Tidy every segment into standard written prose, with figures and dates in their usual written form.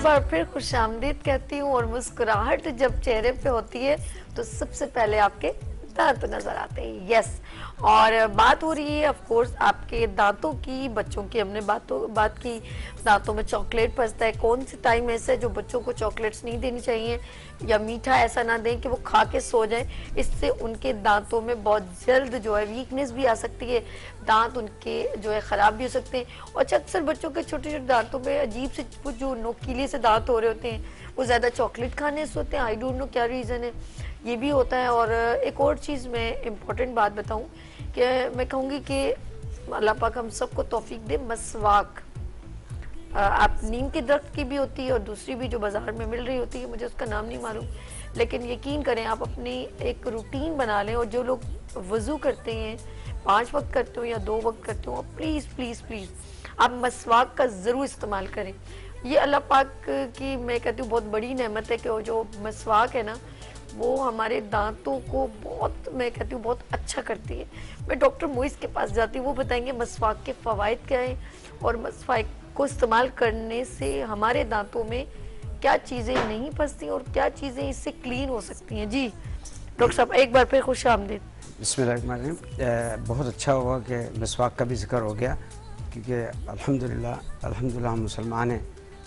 एक बार फिर खुशामदीद कहती हूँ और मुस्कुराहट जब चेहरे पे होती है तो सबसे पहले आपके दांत नजर आते हैं। यस, और बात हो रही है ऑफ कोर्स आपके दांतों की, बच्चों की हमने बात की। दांतों में चॉकलेट फंसता है, कौन सी टाइम ऐसा है जो बच्चों को चॉकलेट्स नहीं देनी चाहिए या मीठा ऐसा ना दें कि वो खा के सो जाएं, इससे उनके दांतों में बहुत जल्द जो है वीकनेस भी आ सकती है, दांत उनके जो है ख़राब भी हो सकते हैं। और अक्सर बच्चों के छोटे छोटे दांतों में अजीब से कुछ जो नोकीले से दांत हो रहे होते हैं, वो ज़्यादा चॉकलेट खाने से होते हैं। आई डोंट नो क्या रीज़न है, ये भी होता है। और एक और चीज़ मैं इम्पोर्टेंट बात बताऊं कि मैं कहूँगी कि अल्लाह पाक हम सबको तौफीक दे, मसवाक आप नीम के दरख्त की भी होती है और दूसरी भी जो बाज़ार में मिल रही होती है, मुझे उसका नाम नहीं मालूम, लेकिन यकीन करें आप अपनी एक रूटीन बना लें। और जो लोग वज़ू करते हैं, 5 वक्त करते हो या 2 वक्त करते हो, प्लीज़ प्लीज़ प्लीज़ आप मसवाक का ज़रूर इस्तेमाल करें। ये अल्लाह पाक की मैं कहती हूँ बहुत बड़ी नेमत है कि वो जो मसवाक है ना, वो हमारे दांतों को बहुत, मैं कहती हूँ बहुत अच्छा करती है। मैं डॉक्टर मोइस के पास जाती हूँ, वो बताएंगे मसवाक के फ़वाइद क्या हैं और मसवाक को इस्तेमाल करने से हमारे दांतों में क्या चीज़ें नहीं फंसती और क्या चीज़ें इससे क्लीन हो सकती हैं। जी डॉक्टर साहब, एक बार फिर खुश आमदीद। बिस्मिल्लाह। बहुत अच्छा हुआ कि मिसवाक का भी जिक्र हो गया, क्योंकि अल्हम्दुलिल्लाह हम मुसलमान हैं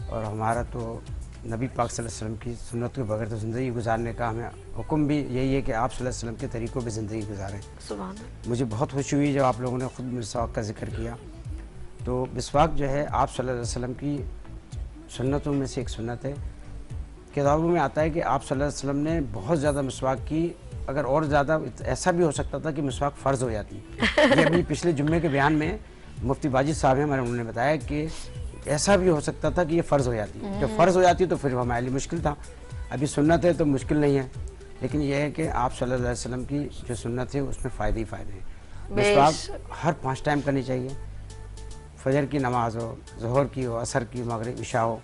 और हमारा तो नबी पाक सल्लल्लाहु अलैहि वसल्लम की सुन्नत के बगैर तो ज़िंदगी गुजारने का हमें हुक्म भी यही है कि आप सल्लल्लाहु अलैहि वसल्लम के तरीक़ों पर ज़िंदगी गुजारें। सुभान अल्लाह। मुझे बहुत खुशी हुई जब आप लोगों ने ख़ुद मिसवाक का जिक्र किया। तो मिसवाक जो है आप सल्लल्लाहु अलैहि वसल्लम की सुन्नतों में से एक सुन्नत है। किताबों में आता है कि आप सल्लल्लाहु अलैहि वसल्लम ने बहुत ज़्यादा मिसवाक की, अगर और ज़्यादा ऐसा भी हो सकता था कि मिसवाक फ़र्ज़ हो जाती। ये अभी पिछले जुम्मे के बयान में मुफ्ती वाजिद साहब हैं हमारे, उन्होंने बताया कि ऐसा भी हो सकता था कि ये फ़र्ज़ हो जाती। जब फ़र्ज़ हो जाती तो फिर हमारे लिए मुश्किल था। अभी सुन्नत है तो मुश्किल नहीं है, लेकिन यह है कि आप सल्लल्लाहु अलैहि वसल्लम की जो सुन्नत है उसमें फ़ायदे ही फ़ायदे हैं। मिसवाक हर 5 टाइम करनी चाहिए। फजर की नमाज हो, ज़ोहर की हो, असर की, मगरिब, इशा हो,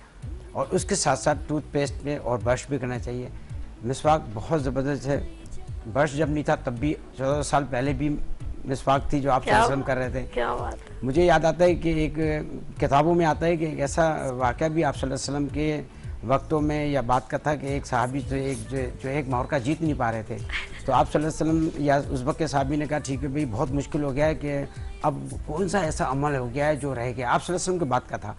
और उसके साथ साथ टूथपेस्ट में और ब्रश भी करना चाहिए। मिसवाक बहुत ज़बरदस्त है। ब्रश जब नहीं था तब भी 14 साल पहले भी मिसवाक थी जो आप सल्लल्लाहु अलैहि वसल्लम कर रहे थे। क्या बात है। मुझे याद आता है कि एक किताबों में आता है कि एक ऐसा वाक़या भी आप सल्लल्लाहु अलैहि वसल्लम के वक्तों में या बात का था कि एक सहाबी जो एक मुहर्रका जीत नहीं पा रहे थे, तो आप सल्लल्लाहु अलैहि वसल्लम या उस वक्त के सहाबी ने कहा ठीक है भाई बहुत मुश्किल हो गया है कि अब कौन सा ऐसा अमल हो गया है जो रह गया। आप सल्लल्लाहु अलैहि वसल्लम की बात का था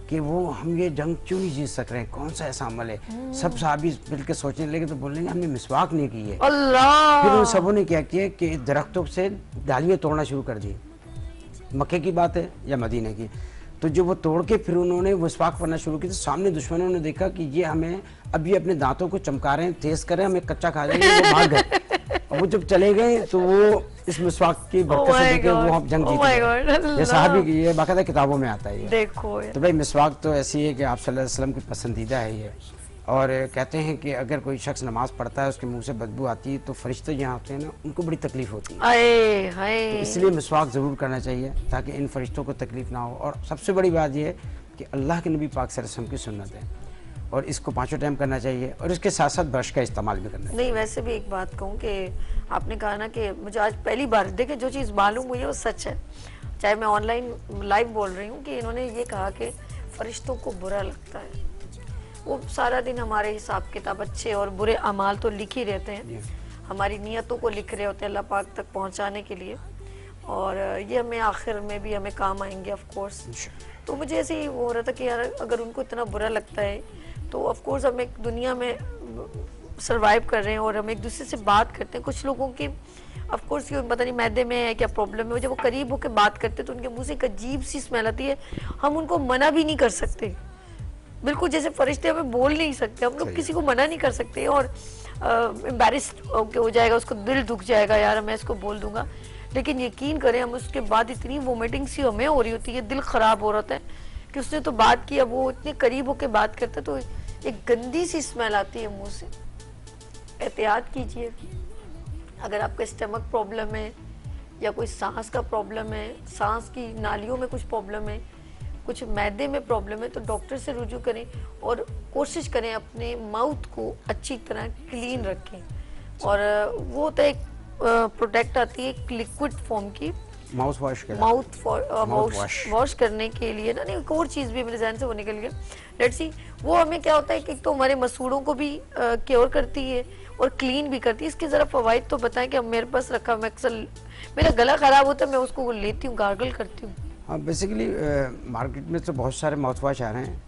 कि वो हम ये जंग क्यों नहीं जीत सक रहे हैं, कौन सा ऐसा अमल है। सब सहाबी मिल के सोचने लगे तो बोलेंगे हमने मिसवाक नहीं की है। अल्लाह। फिर उन सबों ने क्या किया कि दरख्तों से डालियाँ तोड़ना शुरू कर दी। मक्के की बात है या मदीने की, तो जो वो तोड़ के फिर उन्होंने मिसवाक पढ़ना शुरू की, तो सामने दुश्मनों ने देखा कि ये हमें अभी अपने दांतों को चमका रहे हैं, तेज कर रहे हैं, हमें कच्चा खा जाएंगे। वो भाग गए और वो जब चले गए तो वो इस मिसवाक की बरकत से देखे वो हम जंग जीत गए। ये साहबी की, ये बाकायदा किताबों में आता है ये। देखो तो भाई मिसवाक तो ऐसी है कि आप सल्लल्लाहु अलैहि वसल्लम की पसंदीदा है ये। और कहते हैं कि अगर कोई शख्स नमाज़ पढ़ता है उसके मुंह से बदबू आती है तो फरिश्ते जहाँ होते हैं ना उनको बड़ी तकलीफ होती है। तो इसलिए मिसवाक ज़रूर करना चाहिए ताकि इन फरिश्तों को तकलीफ ना हो। और सबसे बड़ी बात यह है कि अल्लाह के नबी पाक सल्लल्लाहु अलैहि वसल्लम की सुन्नत है और इसको 5 टाइम करना चाहिए और इसके साथ साथ ब्रश का इस्तेमाल भी करना चाहिए। नहीं, वैसे भी एक बात कहूँ कि आपने कहा ना कि मुझे आज पहली बार देखिए जो चीज़ मालूम हुई है वो सच है, चाहे मैं ऑनलाइन लाइव बोल रही हूँ, कि इन्होंने ये कहा कि फरिश्तों को बुरा लगता है। वो सारा दिन हमारे हिसाब किताब अच्छे और बुरे अमाल तो लिख ही रहते हैं, हमारी नीयतों को लिख रहे होते हैं अल्लाह पाक तक पहुंचाने के लिए, और ये हमें आखिर में भी हमें काम आएंगे ऑफ कोर्स। तो मुझे ऐसे ही हो रहा था कि यार अगर उनको इतना बुरा लगता है तो ऑफ कोर्स हम एक दुनिया में सरवाइव कर रहे हैं और हम एक दूसरे से बात करते हैं। कुछ लोगों की ऑफ कोर्स क्यों पता नहीं मैदे में है क्या प्रॉब्लम है, जब वो करीब होकर बात करते हैं तो उनके मुंह से एक अजीब सी स्मेल आती है। हम उनको मना भी नहीं कर सकते, बिल्कुल जैसे फरिश्ते हमें बोल नहीं सकते, हम लोग किसी को मना नहीं कर सकते और एम्बैरेस्ड हो जाएगा, उसको दिल दुख जाएगा, यार मैं इसको बोल दूंगा। लेकिन यकीन करें हम उसके बाद इतनी वोमिटिंग सी हमें हो रही होती है, दिल ख़राब हो रहा है कि उसने तो बात की, अब वो इतने करीब होकर बात करता तो एक गंदी सी स्मेल आती है मुंह से। एहतियात कीजिए, अगर आपका स्टमक प्रॉब्लम है या कोई सांस का प्रॉब्लम है, सांस की नालियों में कुछ प्रॉब्लम है, कुछ मैदे में प्रॉब्लम है, तो डॉक्टर से रुजू करें और कोशिश करें अपने माउथ को अच्छी तरह क्लीन रखें। और वो तो एक प्रोडक्ट आती है एक लिक्विड फॉर्म की, माउथ वॉश के माउथ वॉश करने के लिए ना, नहीं एक और चीज भी मेरे ज़हन से वो निकल गया। लेट्स सी, वो हमें क्या होता है कि तो हमारे मसूड़ों को भी क्योर करती है और क्लीन भी करती है। इसके जरा फवाइद तो बताएं कि अब मेरे पास रखा, मैं अक्सर मेरा गला खराब होता है, मैं उसको लेती हूँ, गार्गल करती हूँ। हाँ, बेसिकली मार्केट में तो बहुत सारे माउथ वॉश आ रहे हैं।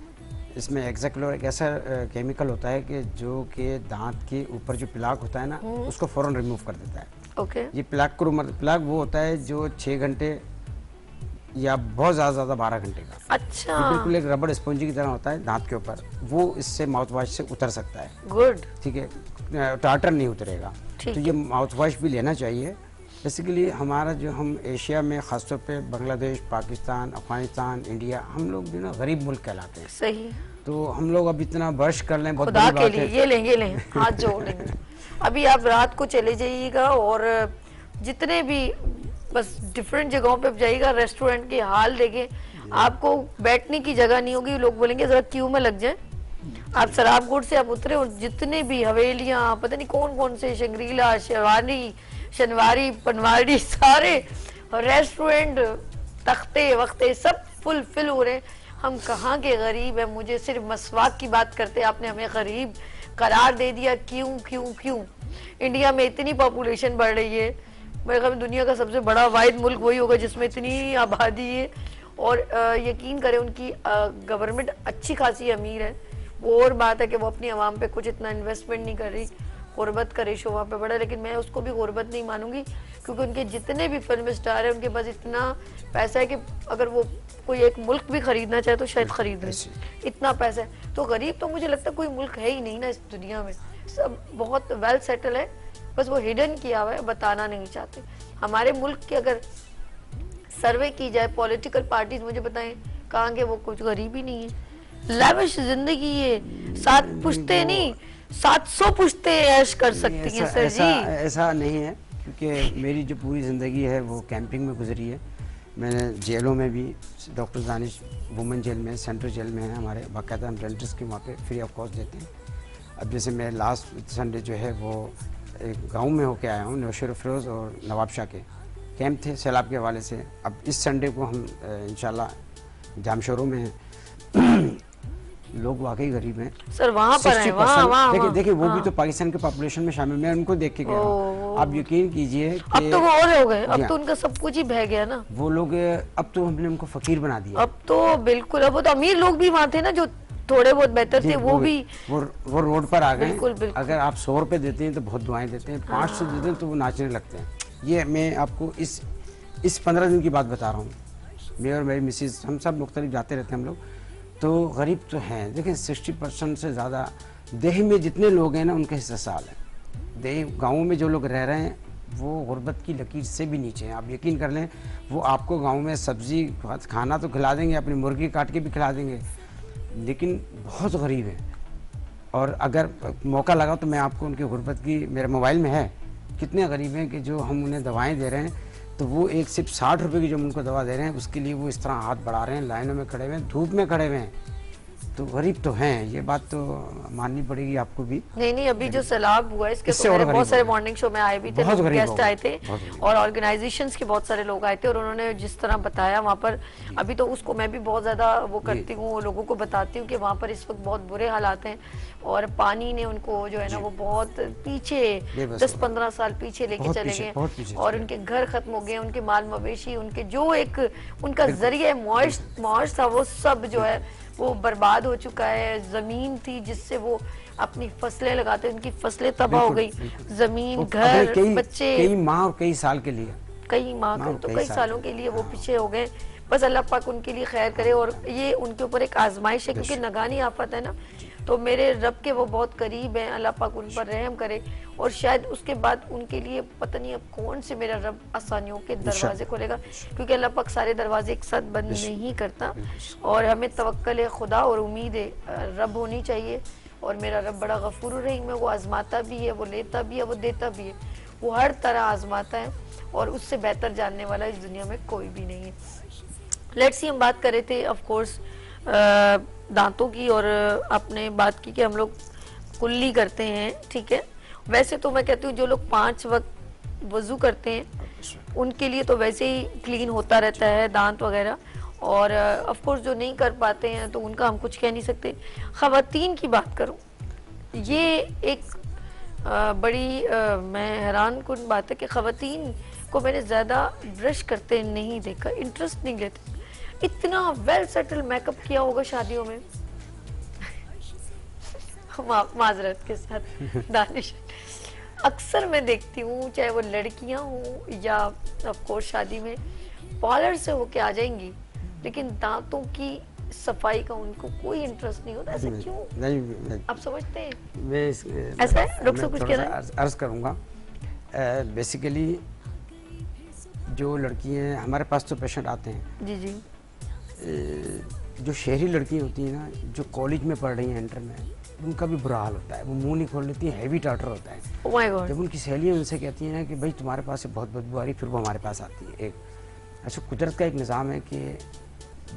इसमें एक्ज़ैक्लोर एक ऐसा केमिकल होता है कि जो कि दांत के ऊपर जो प्लाक होता है ना, उसको फ़ौरन रिमूव कर देता है। ओके। ये प्लाक प्लाक वो होता है जो 6 घंटे या बहुत ज़्यादा 12 घंटे का। अच्छा। ये बिल्कुल एक रबड़ स्पंजी की तरह होता है दांत के ऊपर, वो इससे माउथ वॉश से उतर सकता है। गुड। ठीक है, टार्टर नहीं उतरेगा। तो ये माउथ वॉश भी लेना चाहिए। बेसिकली हमारा जो, हम एशिया में ख़ासतौर पे बांग्लादेश, पाकिस्तान, अफगानिस्तान, इंडिया, हम लोग जो ना गरीब मुल्क कहलाते हैं। सही। तो हम लोग अब इतना बर्श कर लें, बहुत खुदा बड़ी के बात लिए है। ये लें हाथ जोड़ लेंगे। अभी आप रात को चले जाइएगा और जितने भी बस डिफरेंट जगहों पे जाइएगा, रेस्टोरेंट के हाल देखें, आपको बैठने की जगह नहीं होगी, लोग बोलेंगे जरा क्यू में लग जाए। आप शराबगोट से आप उतरे और जितने भी हवेलियां, पता नहीं कौन कौन से, शंग्रीला, शनवारी, पनवाड़ी, सारे रेस्टोरेंट, तख्ते वख्ते सब फुल हो रहे हैं। हम कहाँ के गरीब हैं, मुझे सिर्फ मसवाक की बात करते आपने हमें गरीब करार दे दिया। क्यों? इंडिया में इतनी पॉपुलेशन बढ़ रही है, मेरे ख्याल में दुनिया का सबसे बड़ा वाहिद मुल्क वही होगा जिसमें इतनी आबादी है। और यकीन करें उनकी गवर्नमेंट अच्छी खासी अमीर है, वो और बात है कि वो अपनी आवाम पे कुछ इतना इन्वेस्टमेंट नहीं कर रही, गुर्बत का रेशो वहाँ पे बढ़ा। लेकिन मैं उसको भी गुर्बत नहीं मानूंगी, क्योंकि उनके जितने भी फिल्म स्टार हैं उनके पास इतना पैसा है कि अगर वो कोई एक मुल्क भी खरीदना चाहे तो शायद खरीद ले, इतना पैसा है। तो गरीब तो मुझे लगता है कोई मुल्क है ही नहीं ना इस दुनिया में, सब बहुत वेल सेटल है, बस वो हिडन किया हुआ है, बताना नहीं चाहते। हमारे मुल्क की अगर सर्वे की जाए, पॉलिटिकल पार्टीज मुझे बताएं कहाँ के वो कुछ गरीब ही नहीं है। लाविश जिंदगी है, 7 पुश्ते नहीं 700 पुश्ते ऐश कर सकती हैं सर जी। ऐसा नहीं है, क्योंकि मेरी जो पूरी ज़िंदगी है वो कैंपिंग में गुजरी है। मैंने जेलों में भी, डॉक्टर दानिश वुमेन जेल में, सेंट्रल जेल में है हमारे, बाकायदा हम डेंटिस्ट की वहाँ पे फ्री ऑफ कॉस्ट देते हैं। अब जैसे मैं लास्ट संडे जो है वो एक गांव में होके आया हूँ, नौशेर फिरोज़ और नवाब शाह के कैंप थे सैलाब के हवाले से। अब इस संडे को हम इंशाल्लाह जामशोरों में हैं। लोग वाकई गरीब हैं सर, वहाँ पर है, वहाँ देखिए वो भी तो पाकिस्तान के पॉपुलेशन में शामिल, मैं उनको देख के गया हूँ। आप यकीन कीजिए अब तो वो और हो गए, अब तो उनका सब कुछ ही बह गया ना। वो लोग अब तो हमने उनको फकीर बना दिया। अब तो बिल्कुल, अब वो तो अमीर लोग भी वहाँ थे ना जो थोड़े बहुत बेहतर थे, वो भी वो रोड पर आ गए। बिल्कुल। अगर आप 100 रुपए देते हैं तो बहुत दुआएं देते हैं, 500 देते हैं तो वो नाचने लगते हैं। ये मैं आपको इस 15 दिन की बात बता रहा हूँ। मैं और मेरी मिसेज हम सब मुख्तलिफ जाते रहते हैं हम लोग। तो गरीब तो हैं, देखें 60% से ज़्यादा देह में जितने लोग हैं ना उनके हिस्सा साल है। देह गाँव में जो लोग रह रहे हैं वो गुर्बत की लकीर से भी नीचे हैं। आप यकीन कर लें, वो आपको गाँव में सब्ज़ी खाना तो खिला देंगे, अपनी मुर्गी काट के भी खिला देंगे, लेकिन बहुत गरीब है। और अगर मौका लगा तो मैं आपको उनकी गुर्बत की, मेरे मोबाइल में है, कितने गरीब हैं कि जो हम उन्हें दवाएं दे रहे हैं तो वो एक सिर्फ 60 रुपये की जो हम उनको दवा दे रहे हैं उसके लिए वो इस तरह हाथ बढ़ा रहे हैं, लाइनों में खड़े हुए हैं, धूप में खड़े हुए हैं। तो गरीब तो हैं, ये बात तो माननी पड़ेगी आपको भी। नहीं, अभी जो सैलाब हुआ है इसके तो मेरे बहुत सारे मॉर्निंग शो में आए भी थे, गेस्ट आए थे और ऑर्गेनाइजेशंस के बहुत सारे लोग आए थे और उन्होंने जिस तरह बताया वहाँ पर, अभी तो उसको मैं भी बहुत ज़्यादा वो करती हूँ, लोगों को बताती हूँ कि वहाँ पर इस वक्त बहुत बुरे हालात हैं और पानी ने उनको जो है ना वो बहुत पीछे 10-15 साल पीछे लेके चले गए और उनके घर खत्म हो गए, उनके माल मवेशी, उनके जो एक उनका जरिए मौज था वो सब जो है वो बर्बाद हो चुका है। जमीन थी जिससे वो अपनी फसलें लगाते, उनकी फसलें तबाह हो गई, जमीन, घर, बच्चे, कई माह और कई साल के लिए, कई सालों के लिए वो पीछे हो गए। बस अल्लाह पाक उनके लिए खैर करे और ये उनके ऊपर एक आजमाइश है, क्योंकि नगानी आफत है ना, तो मेरे रब के वो बहुत करीब हैं, अल्लाह पाक उन पर रहम करे और शायद उसके बाद उनके लिए पता नहीं अब कौन से मेरा रब आसानियों के दरवाजे खोलेगा, क्योंकि अल्लाह पाक सारे दरवाजे एक साथ बंद नहीं करता और हमें तवक्कल है खुदा और उम्मीद है रब होनी चाहिए। और मेरा रब बड़ा गफूर रहीम है, वो आजमाता भी है, वो लेता भी है, वो देता भी है, वो हर तरह आजमाता है और उससे बेहतर जानने वाला इस दुनिया में कोई भी नहीं है। लेट्स सी, हम बात कर रहे थे ऑफ कोर्स दांतों की और आपने बात की कि हम लोग कुल्ली करते हैं, ठीक है। वैसे तो मैं कहती हूँ जो लोग 5 वक्त वजू करते हैं उनके लिए तो वैसे ही क्लीन होता रहता है दांत वगैरह, और ऑफ कोर्स जो नहीं कर पाते हैं तो उनका हम कुछ कह नहीं सकते। ख़वातीन की बात करूं, ये एक बड़ी मैं हैरान कुन बात है कि ख़वातीन को मैंने ज़्यादा ब्रश करते नहीं देखा, इंटरेस्ट नहीं लेते। इतना वेल सेटल मेकअप किया होगा शादियों में माजरत के साथ दानिश, अक्सर मैं देखती हूँ चाहे वो लड़कियाँ हों या ऑफ कोर्स शादी में पार्लर से होके आ जाएंगी, लेकिन दांतों की सफाई का उनको कोई इंटरेस्ट नहीं होता। ऐसा क्यों? नहीं, आप समझते हैं? मैं ऐसा है? डॉक्टर कुछ कह रहे हैं? अर्ज करूँगा। बेसिकली जो लड़कियाँ हैं हमारे पास तो पेशेंट आते हैं जी जी, जो शहरी लड़कियाँ होती हैं ना, जो कॉलेज में पढ़ रही हैं इंटर में, उनका भी बुरा हाल होता है, वो मुंह नहीं खोल लेती है, हैवी टाटर होता है। Oh my God. जब उनकी सहेलियाँ उनसे कहती हैं कि भाई तुम्हारे पास से बहुत बदबू आ रही, फिर वो हमारे पास आती है। एक अच्छा कुदरत का एक निज़ाम है कि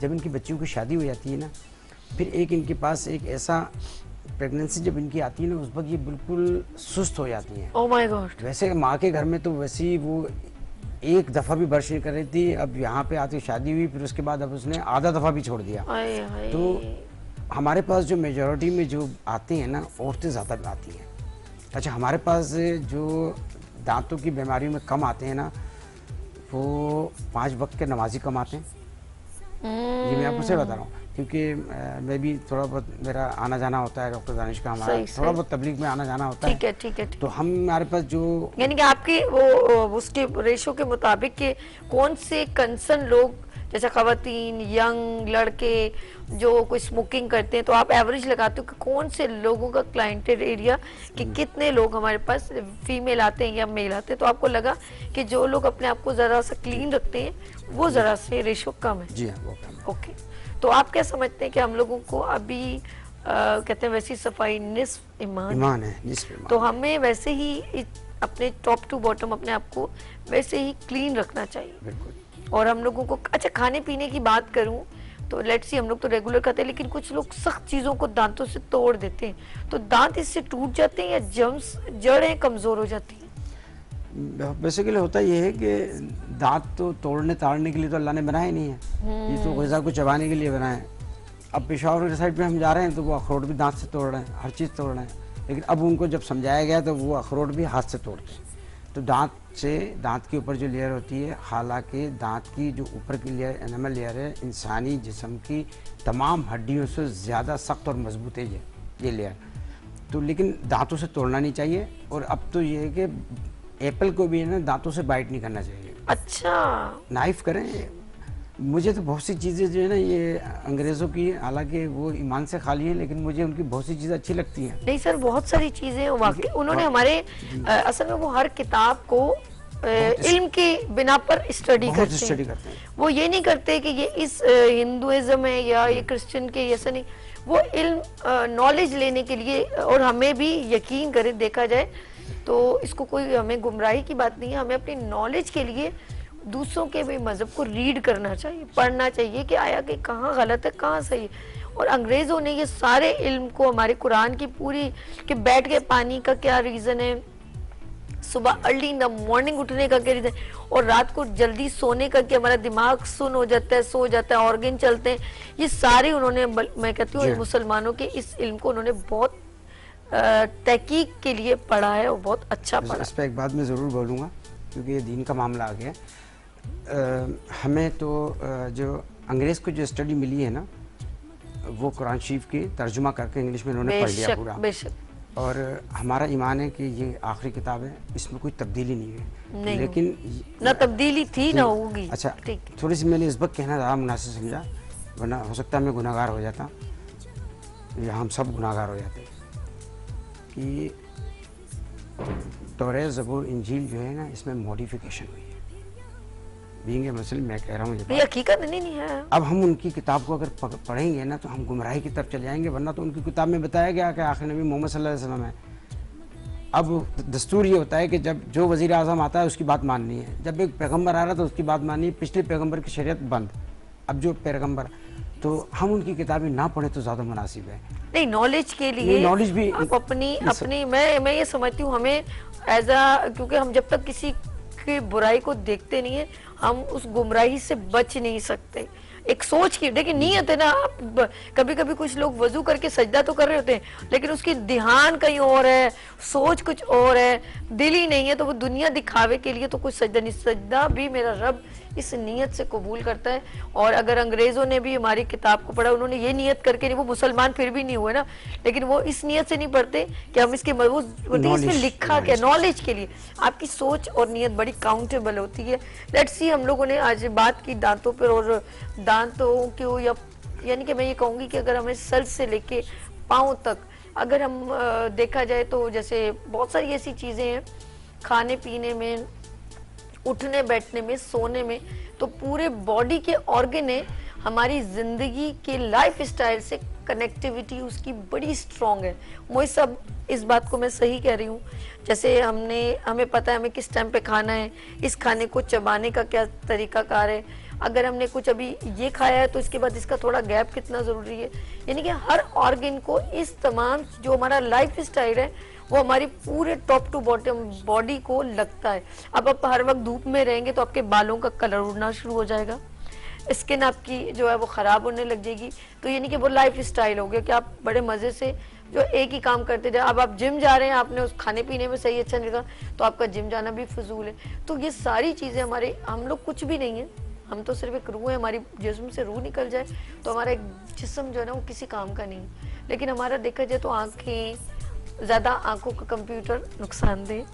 जब इनकी बच्चियों की शादी हो जाती है ना, फिर एक इनके पास एक ऐसा प्रेगनेंसी जब इनकी आती है ना, उस वक्त ये बिल्कुल सुस्त हो जाती हैं। Oh my God. वैसे माँ के घर में तो वैसे ही वो एक दफ़ा भी बर्श नहीं कर रही थी, अब यहाँ पे आती शादी हुई, फिर उसके बाद अब उसने आधा दफ़ा भी छोड़ दिया। आए हाय। तो हमारे पास जो मेजॉरिटी में जो आते हैं ना, औरतें ज़्यादा आती हैं। अच्छा हमारे पास जो दांतों की बीमारियों में कम आते हैं ना, वो 5 वक्त के नमाजी कम आते हैं। ये मैं आपको सही बता रहा हूँ, क्योंकि मैं भी थोड़ा बहुत मेरा आना जाना होता है, डॉक्टर दानिश का हमारा थोड़ा बहुत तबलीग में आना जाना होता है। ठीक है ठीक है। तो हम हमारे पास जो यानी कि आपके वो उसके रेशो के मुताबिक के कौन से कंसर्न लोग, जैसे खवातीन, यंग लड़के जो कोई स्मोकिंग करते हैं, तो आप एवरेज लगाते हो कि कौन से लोगों का क्लाइंटेल एरिया, कि कितने लोग हमारे पास फीमेल आते हैं या मेल आते हैं, तो आपको लगा कि जो लोग अपने आप को ज़रा सा क्लीन रखते हैं वो ज़रा से रेशो कम है? जी हाँ, वो कम है। ओके, तो आप क्या समझते हैं कि हम लोगों को अभी कहते हैं वैसी सफाई निस्फ ईमान है, निस्फ ईमान। तो हमें वैसे ही अपने टॉप टू बॉटम अपने आप को वैसे ही क्लीन रखना चाहिए। बिल्कुल। और हम लोगों को अच्छा खाने पीने की बात करूं तो लेट्स सी, हम लोग तो रेगुलर खाते हैं, लेकिन कुछ लोग सख्त चीज़ों को दांतों से तोड़ देते हैं, तो दांत इससे टूट जाते हैं या जम्स जड़ें कमज़ोर हो जाती हैं? बेसिकली होता ये है कि दांत तो तोड़ने ताड़ने के लिए तो अल्लाह ने बनाए नहीं है, ये तो ग़िज़ा को चबाने के लिए बनाए हैं। अब पेशावर के साइड पे हम जा रहे हैं तो वो अखरोट भी दांत से तोड़ रहे हैं, हर चीज़ तोड़ रहे हैं, लेकिन अब उनको जब समझाया गया तो वो अखरोट भी हाथ से तोड़ते हैं। तो दांत के ऊपर जो लेयर होती है, हालांकि दांत की जो ऊपर की लेयर एनामल लेयर है, इंसानी जिस्म की तमाम हड्डियों से ज़्यादा सख्त और मजबूत है ये लेयर। तो लेकिन दांतों से तोड़ना नहीं चाहिए, और अब तो ये है कि एप्पल को भी है ना दांतों से बाइट नहीं करना चाहिए। अच्छा, नाइफ करें। मुझे तो बहुत सी चीज़ें जो है ना ये अंग्रेज़ों की, हालांकि वो ईमान से खाली है, लेकिन मुझे उनकी बहुत सी चीज़ें अच्छी लगती हैं। नहीं सर, बहुत सारी चीज़ें वाकई उन्होंने हमारे असल में वो हर किताब को इल्म के बिना पर स्टडी करते हैं। वो ये नहीं करते कि ये इस हिंदुइज्म है या ये क्रिश्चियन के, ऐसा नहीं, वो इल्म नॉलेज लेने के लिए, और हमें भी यकीन करें देखा जाए तो इसको कोई हमें गुमराही की बात नहीं है, हमें अपनी नॉलेज के लिए दूसरों के भी मज़हब को रीड करना चाहिए, पढ़ना चाहिए कि आया कि कहाँ गलत है कहाँ सही है। और अंग्रेज़ों ने ये सारे इल्म को हमारे कुरान की पूरी, कि बैठ के पानी का क्या रीज़न है, सुबह अर्ली इन द मॉर्निंग उठने का क्या रीज़न, और रात को जल्दी सोने का, कि हमारा दिमाग सुन हो जाता है, सो जाता है, ऑर्गन चलते हैं, ये सारे उन्होंने, मैं कहती हूँ मुसलमानों के इस इल्म को उन्होंने बहुत तहकीक के लिए पढ़ा है और बहुत अच्छा पढ़ा। इस पर एक बात मैं ज़रूर बोलूँगा, क्योंकि ये दीन का मामला आ गया। हमें तो जो अंग्रेज़ को जो स्टडी मिली है ना, वो कुरान शरीफ की तर्जुमा करके इंग्लिश में उन्होंने पढ़ लिया पूरा। बेशक। और हमारा ईमान है कि ये आखिरी किताब है, इसमें कोई तब्दीली नहीं है, लेकिन ना तब्दीली थी ना होगी। अच्छा, थोड़ी सी मैंने इस वक्त कहना ज़्यादा मुनासिब समझा, वरना हो सकता है मैं गुनाहगार हो जाता, या हम सब गुनाहगार हो जाते, कि तौरात, ज़बूर, इंजील जो है ना, इसमें मॉडिफिकेशन हुई है। बीइंग ए मुस्लिम मैं कह रहा हूँ ये हकीकत नहीं है। अब हम उनकी किताब को अगर पढ़ेंगे ना तो हम गुमराही की तरफ चले जाएंगे, वरना तो उनकी किताब में बताया गया कि आखिर नबी मोहम्मद सल्लल्लाहु अलैहि वसल्लम है। अब दस्तूर ये होता है कि जब जो वज़ीर आज़म आता है उसकी बात माननी है, जब एक पैगम्बर आ रहा तो उसकी बात माननी है, पिछले पैगम्बर की शरीयत बंद। अब जो पैगम्बर, तो हम उनकी किताबें ना पढ़े तो ज़्यादा मुनासिब है। नहीं, नॉलेज के लिए नॉलेज भी आप अपनी मैं ये समझती हूँ हमें एज अ, क्योंकि हम जब तक किसी की बुराई को देखते नहीं है, हम उस गुमराही से बच नहीं सकते। एक सोच की, देखिए नीयत है ना, आप कभी कभी कुछ लोग वजू करके सजदा तो कर रहे होते हैं, लेकिन उसकी ध्यान कहीं और है, सोच कुछ और है, दिल ही नहीं है, तो वो दुनिया दिखावे के लिए तो कुछ सजदा नहीं। सजदा भी मेरा रब इस नीयत से कबूल करता है। और अगर अंग्रेजों ने भी हमारी किताब को पढ़ा, उन्होंने ये नीयत करके नहीं, वो मुसलमान फिर भी नहीं हुए ना, लेकिन वो इस नीयत से नहीं पढ़ते कि हम इसके इसमें लिखा क्या, नॉलेज के लिए। आपकी सोच और नीयत बड़ी काउंटेबल होती है। लेट्स सी, हम लोगों ने आज बात की दांतों पर, और दांतों क्यों, या यानी कि मैं ये कहूँगी कि अगर हमें सर से लेके पाँव तक अगर हम देखा जाए तो जैसे बहुत सारी ऐसी चीज़ें हैं, खाने पीने में, उठने बैठने में, सोने में, तो पूरे बॉडी के ऑर्गन है, हमारी जिंदगी के लाइफ स्टाइल से कनेक्टिविटी उसकी बड़ी स्ट्रांग है। मोहित साहब, इस बात को मैं सही कह रही हूँ? जैसे हमें पता है हमें किस टाइम पे खाना है, इस खाने को चबाने का क्या तरीका कार है, अगर हमने कुछ अभी ये खाया है तो इसके बाद इसका थोड़ा गैप कितना ज़रूरी है। यानी कि हर ऑर्गन को इस तमाम जो हमारा लाइफ स्टाइल है वो हमारी पूरे टॉप टू बॉटम बॉडी को लगता है। अब आप हर वक्त धूप में रहेंगे तो आपके बालों का कलर उड़ना शुरू हो जाएगा, स्किन आपकी जो है वो ख़राब होने लग जाएगी। तो यानी कि वो लाइफ स्टाइल हो गया कि आप बड़े मज़े से जो एक ही काम करते जाए। अब आप जिम जा रहे हैं, आपने उस खाने पीने में सही अच्छा नहीं लगा तो आपका जिम जाना भी फजूल है। तो ये सारी चीज़ें हमारे, हम लोग कुछ भी नहीं है, हम तो सिर्फ एक रूह है, हमारी जिस्म से रूह निकल जाए तो हमारा एक जिस्म जो है ना वो किसी काम का नहीं। लेकिन हमारा देखा जाए तो आँखें, ज़्यादा आँखों का कंप्यूटर नुकसानदेह,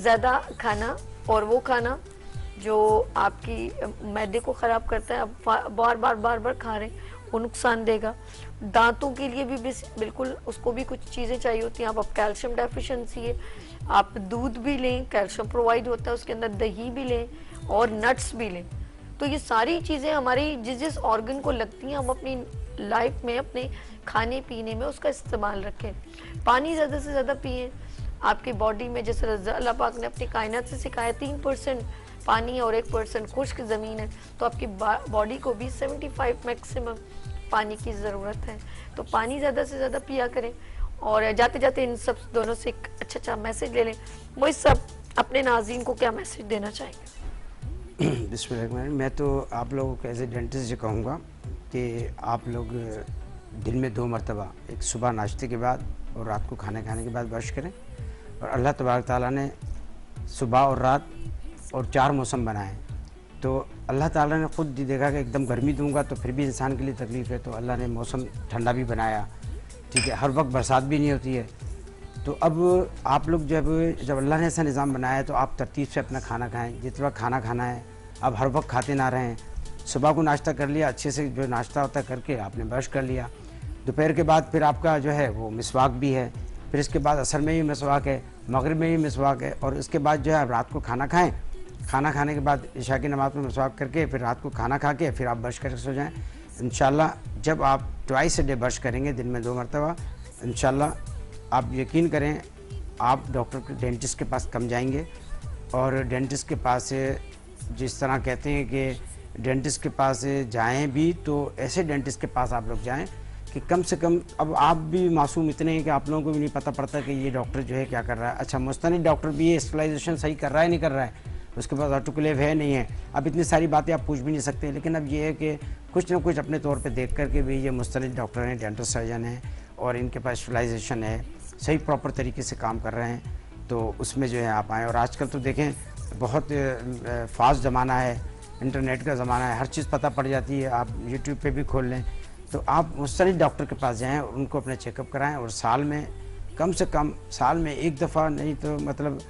ज़्यादा खाना और वो खाना जो आपकी मैदे को ख़राब करता है, आप बार बार खा रहे हैं, वो नुकसान देगा। दांतों के लिए भी बिल्कुल उसको भी कुछ चीज़ें चाहिए होती हैं। आप कैल्शियम डेफिशिएंसी है, आप दूध भी लें, कैल्शियम प्रोवाइड होता है उसके अंदर, दही भी लें और नट्स भी लें। तो ये सारी चीज़ें हमारी जिस ऑर्गन को लगती हैं, हम अपनी लाइफ में अपने खाने पीने में उसका इस्तेमाल रखें। पानी ज़्यादा से ज़्यादा पिए। आपकी बॉडी में जैसे अल्लाह पाक ने अपनी कायनात से सिखाया 3% पानी और 1% खुश्क ज़मीन है, तो आपकी बॉडी को भी 75 मैक्सिमम पानी की ज़रूरत है। तो पानी ज़्यादा से ज़्यादा पिया करें। और जाते जाते इन सब दोनों से एक अच्छा मैसेज ले लें। मोहित साहब, अपने नाज़रीन को क्या मैसेज देना चाहेंगे? बिस्मिल्लाह। मैं तो आप लोगों को एज ए डेंटिस्ट ये कहूँगा कि आप लोग दिन में 2 मरतबा, एक सुबह नाश्ते के बाद और रात को खाने के बाद ब्रश करें। और अल्लाह तबारक ताला ने सुबह और रात और 4 मौसम बनाए, तो अल्लाह ताला ने ख़ुद देखा कि एकदम गर्मी दूंगा तो फिर भी इंसान के लिए तकलीफ़ है, तो अल्लाह ने मौसम ठंडा भी बनाया, ठीक है, हर वक्त बरसात भी नहीं होती है। तो अब आप लोग जब अल्लाह ने ऐसा निज़ाम बनाया है तो आप तरतीब से अपना खाना खाएं, जितना खाना खाना है अब हर वक्त खाते ना रहें। सुबह को नाश्ता कर लिया, अच्छे से जो नाश्ता होता है करके आपने ब्रश कर लिया। दोपहर के बाद फिर आपका जो है वो मिसवाक भी है, फिर इसके बाद असर में भी मिसवाक है, मगरिब में भी मिसवाक है, और इसके बाद जो है आप रात को खाना खाएं। खाना खाने के बाद इशा की नमाज़ में मिसवाक करके फिर रात को खाना खा के फिर आप ब्रश करके सो जाएँ। इंशाल्लाह जब आप ट्वाइस अ डे ब्रश करेंगे, दिन में 2 मरतबा, इंशाल्लाह आप यकीन करें आप डॉक्टर के, डेंटिस्ट के पास कम जाएंगे। और डेंटिस्ट के पास जिस तरह कहते हैं कि डेंटिस्ट के पास जाएं भी तो ऐसे डेंटिस्ट के पास आप लोग जाएं कि कम से कम, अब आप भी मासूम इतने हैं कि आप लोगों को भी नहीं पता पड़ता कि ये डॉक्टर जो है क्या कर रहा है। अच्छा, मुस्तनिद डॉक्टर भी ये स्टेलाइजेशन सही कर रहा है नहीं कर रहा है, उसके पास ऑटोक्लेव है नहीं है, अब इतनी सारी बातें आप पूछ भी नहीं सकते। लेकिन अब ये है कि कुछ ना कुछ अपने तौर पर देख कर के भी ये मुस्तनिद डॉक्टर हैं, डेंटल सर्जन हैं और इनके पास स्टेलाइजेशन है, सही प्रॉपर तरीके से काम कर रहे हैं, तो उसमें जो है आप आएँ। और आजकल तो देखें बहुत फास्ट ज़माना है, इंटरनेट का ज़माना है, हर चीज़ पता पड़ जाती है, आप यूट्यूब पे भी खोल लें। तो आप मुस्तनिद डॉक्टर के पास जाएं और उनको अपने चेकअप कराएं। और साल में कम से कम, साल में 1 दफ़ा नहीं तो मतलब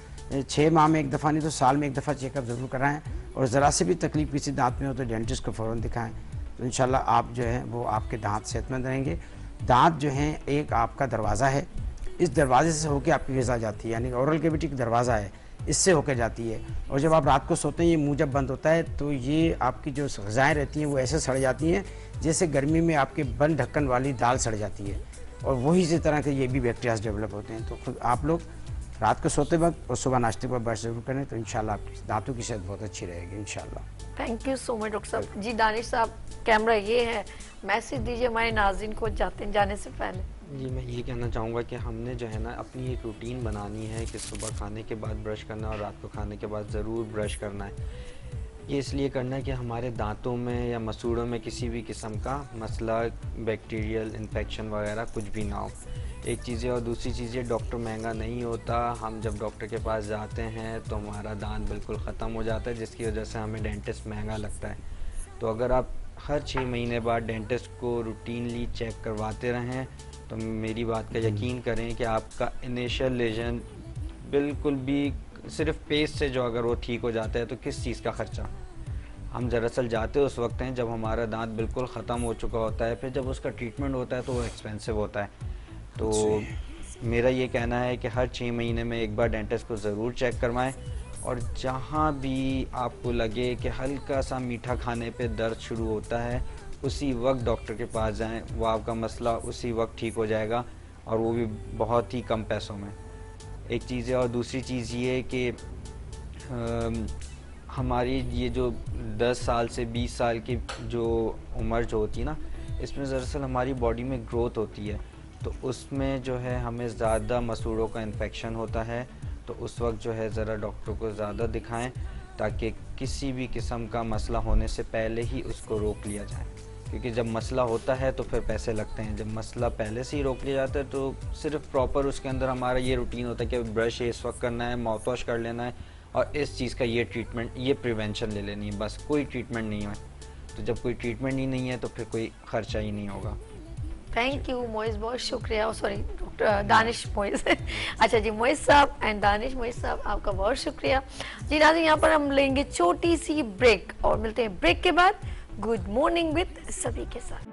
6 माह में 1 दफ़ा नहीं तो साल में 1 दफ़ा चेकअप ज़रूर कराएं। और ज़रा से भी तकलीफ़ किसी दांत में हो तो डेंटिस्ट को फ़ौरन दिखाएं, तो इंशाल्लाह आप जो है वो आपके दांत सेहतमंद रहेंगे। दांत जो हैं एक आपका दरवाज़ा है, इस दरवाजे से होकर आपकी ग़िज़ा जाती है, यानी ओरल कैविटी का दरवाज़ा है, इससे होकर जाती है। और जब आप रात को सोते हैं, ये मुंह जब बंद होता है तो ये आपकी जो ग़िज़ाएँ रहती हैं वो ऐसे सड़ जाती हैं जैसे गर्मी में आपके बंद ढक्कन वाली दाल सड़ जाती है, और वही इसी तरह के ये भी बैक्टीरियाज डेवलप होते हैं। तो खुद आप लोग रात को सोते वक्त और सुबह नाश्ते पर ब्रश जरूर करें, तो इंशाल्लाह आपकी दांतों की सेहत बहुत अच्छी रहेगी इंशाल्लाह। Thank you so much doctor साहब। जी दानिश साहब, कैमरा ये है, मैसेज दीजिए हमारे नाज़रीन को जाने से पहले। जी, मैं ये कहना चाहूँगा कि हमने जो है ना अपनी एक रूटीन बनानी है कि सुबह खाने के बाद ब्रश करना और रात को खाने के बाद ज़रूर ब्रश करना है। ये इसलिए करना है कि हमारे दांतों में या मसूड़ों में किसी भी किस्म का मसला, बैक्टीरियल इन्फेक्शन वगैरह कुछ भी ना हो। एक चीज़ है, और दूसरी चीज़ है, डॉक्टर महंगा नहीं होता। हम जब डॉक्टर के पास जाते हैं तो हमारा दांत बिल्कुल ख़त्म हो जाता है, जिसकी वजह से हमें डेंटिस्ट महंगा लगता है। तो अगर आप हर 6 महीने बाद डेंटिस्ट को रूटीनली चेक करवाते रहें तो मेरी बात का यकीन करें कि आपका इनिशियल लेजन बिल्कुल भी, सिर्फ पेस्ट से जो अगर वो ठीक हो जाता है तो किस चीज़ का ख़र्चा। हम दरअसल जाते उस वक्त हैं जब हमारा दांत बिल्कुल ख़त्म हो चुका होता है, फिर जब उसका ट्रीटमेंट होता है तो वो एक्सपेंसिव होता है। तो मेरा ये कहना है कि हर 6 महीने में एक बार डेंटिस्ट को ज़रूर चेक करवाएं, और जहाँ भी आपको लगे कि हल्का सा मीठा खाने पे दर्द शुरू होता है उसी वक्त डॉक्टर के पास जाएं, वो आपका मसला उसी वक्त ठीक हो जाएगा, और वो भी बहुत ही कम पैसों में। एक चीज़ है, और दूसरी चीज़ ये है कि हमारी ये जो 10 साल से 20 साल की जो उम्र जो होती है ना, इसमें दरअसल हमारी बॉडी में ग्रोथ होती है, तो उसमें जो है हमें ज़्यादा मसूड़ों का इन्फेक्शन होता है। तो उस वक्त जो है ज़रा डॉक्टर को ज़्यादा दिखाएं ताकि किसी भी किस्म का मसला होने से पहले ही उसको रोक लिया जाए, क्योंकि जब मसला होता है तो फिर पैसे लगते हैं। जब मसला पहले से ही रोक लिया जाता है तो सिर्फ प्रॉपर उसके अंदर हमारा ये रूटीन होता है कि ब्रश इस वक्त करना है, माउथ वॉश कर लेना है, और इस चीज़ का ये ट्रीटमेंट, ये प्रिवेंशन ले लेनी है, बस कोई ट्रीटमेंट नहीं है। तो जब कोई ट्रीटमेंट ही नहीं है तो फिर कोई ख़र्चा ही नहीं होगा। थैंक यू मोइस, बहुत शुक्रिया। सॉरी डॉक्टर दानिश मोइस अच्छा जी, मोइस साहब एंड दानिश मोइस साहब, आपका बहुत शुक्रिया जी। नाज़रीन, यहाँ पर हम लेंगे छोटी सी ब्रेक और मिलते हैं ब्रेक के बाद गुड मॉर्निंग विद सभी के साथ।